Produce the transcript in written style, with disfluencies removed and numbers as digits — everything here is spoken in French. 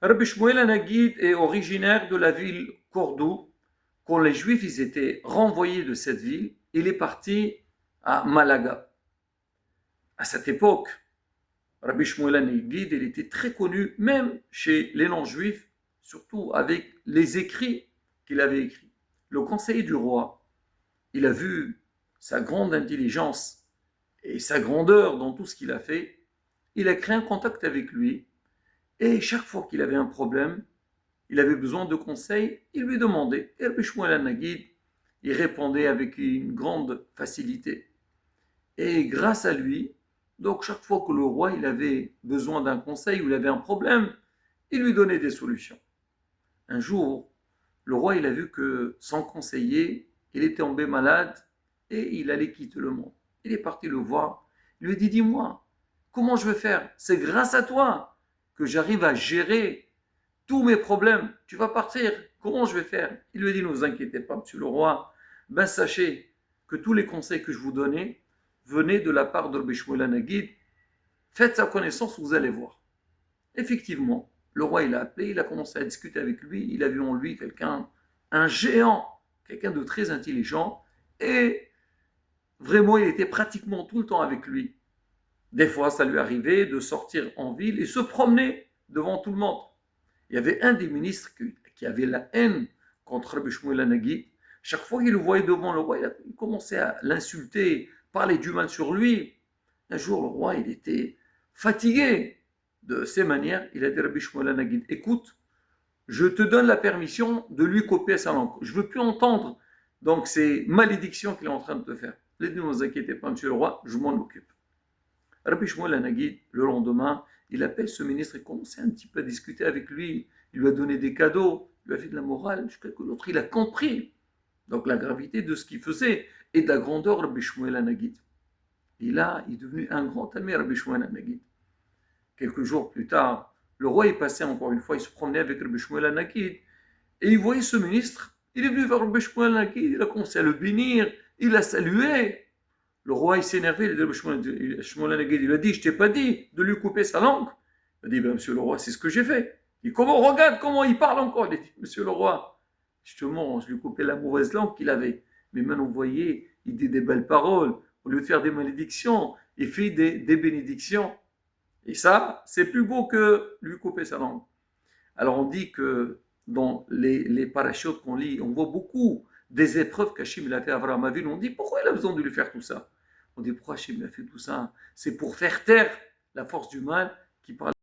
Rabbi Shmuel Hanagid est originaire de la ville Cordoue. Quand les Juifs ils étaient renvoyés de cette ville, il est parti à Malaga. À cette époque, Rabbi Shmuel Hanagid, il était très connu même chez les non-juifs, surtout avec les écrits qu'il avait écrits. Le conseiller du roi, il a vu sa grande intelligence et sa grandeur dans tout ce qu'il a fait. Il a créé un contact avec lui et chaque fois qu'il avait un problème, il avait besoin de conseils, il lui demandait. Et Rabbi Shmuel Hanagid, il répondait avec une grande facilité. Et grâce à lui, donc chaque fois que le roi il avait besoin d'un conseil ou il avait un problème, il lui donnait des solutions. Un jour, le roi il a vu que son conseiller, il était tombé malade et il allait quitter le monde. Il est parti le voir. Il lui a dit, dis-moi, comment je vais faire? C'est grâce à toi que j'arrive à gérer tous mes problèmes. Tu vas partir. Comment je vais faire? Il lui a dit, ne vous inquiétez pas, monsieur le roi. Ben sachez que tous les conseils que je vous donnais venaient de la part de Rabbi Shmuel Hanagid. Faites sa connaissance, vous allez voir. Effectivement, le roi il a appelé, il a commencé à discuter avec lui, il a vu en lui quelqu'un, un géant, quelqu'un de très intelligent, et vraiment il était pratiquement tout le temps avec lui. Des fois, ça lui arrivait de sortir en ville et se promener devant tout le monde. Il y avait un des ministres qui avait la haine contre Rabbi Shmuel Hanagid. Chaque fois qu'il le voyait devant le roi, il commençait à l'insulter, parler du mal sur lui. Un jour, le roi, il était fatigué de ses manières. Il a dit à Rabbi Shmuel Hanagid, écoute, je te donne la permission de lui couper sa langue. Je ne veux plus entendre donc ces malédictions qu'il est en train de te faire. Ne vous inquiétez pas, monsieur le roi, je m'en occupe. Rabbi Shmuel Hanagid, le lendemain, il appelle ce ministre et commence un petit peu à discuter avec lui. Il lui a donné des cadeaux, il lui a fait de la morale, jusqu'à que l'autre, il a compris donc la gravité de ce qu'il faisait et de la grandeur de Rabbi Shmuel Hanagid. Et là, il est devenu un grand ami, Rabbi Shmuel Hanagid. Quelques jours plus tard, le roi est passé encore une fois, il se promenait avec Rabbi Shmuel Hanagid et il voyait ce ministre. Il est venu vers Rabbi Shmuel Hanagid, il a commencé à le bénir, il a salué. Le roi, il s'est énervé, il a dit, je t'ai pas dit de lui couper sa langue. Il a dit, ben, monsieur le roi, c'est ce que j'ai fait. Il dit, comment, regarde comment il parle encore. Il a dit, monsieur le roi, justement, je lui ai coupé la mauvaise langue qu'il avait. Mais maintenant, vous voyez, il dit des belles paroles. Au lieu de faire des malédictions, il fait des bénédictions. Et ça, c'est plus beau que lui couper sa langue. Alors, on dit que dans les parachutes qu'on lit, on voit beaucoup des épreuves qu'Hachim a fait à Avraham Avinu. On dit, pourquoi il a besoin de lui faire tout ça? On dit, pourquoi Hachim a fait tout ça? C'est pour faire taire la force du mal qui parle